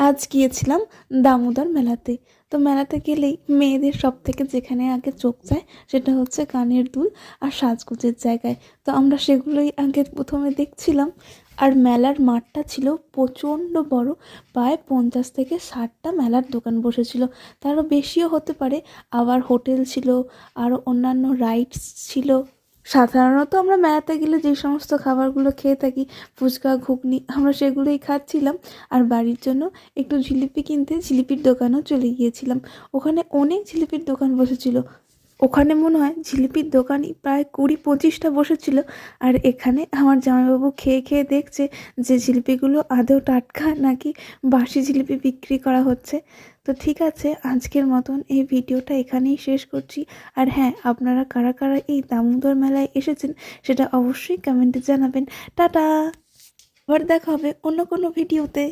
আজ গিয়েছিলাম দামোদর মেলাতে। তো মেলাতে গেলেই মেয়েদের সব থেকে যেখানে আগে চোখ যায় সেটা হচ্ছে কানের দুল আর সাজগোজের জায়গায়। তো আমরা সেগুলোই আগে প্রথমে দেখছিলাম। আর মেলার মাঠটা ছিল প্রচণ্ড বড়, প্রায় 50 থেকে 60টা মেলার দোকান বসেছিল, তারও বেশিও হতে পারে। আবার হোটেল ছিল, আরও অন্যান্য রাইডস ছিল। সাধারণত আমরা মেলাতে গেলে যে সমস্ত খাবারগুলো খেয়ে থাকি, ফুচকা, ঘুগনি, আমরা সেগুলোই খাচ্ছিলাম। আর বাড়ির জন্য একটু জিলিপি কিনতে জিলিপির দোকানও চলে গিয়েছিলাম। ওখানে অনেক জিলিপির দোকান বসেছিল। ওখানে মনে হয় জিলিপির দোকানই প্রায় 20-25টা বসেছিল। আর এখানে আমার জামাইবাবু খেয়ে খেয়ে দেখছে যে জিলিপিগুলো আদৌ টাটকা নাকি বাসি জিলিপি বিক্রি করা হচ্ছে। তো ঠিক আছে, আজকের মতন এই ভিডিওটা এখানেই শেষ করছি। আর হ্যাঁ, আপনারা কারা কারা এই দামোদর মেলায় এসেছেন সেটা অবশ্যই কমেন্টে জানাবেন। টাটা, আবার দেখা হবে অন্য কোনো ভিডিওতে।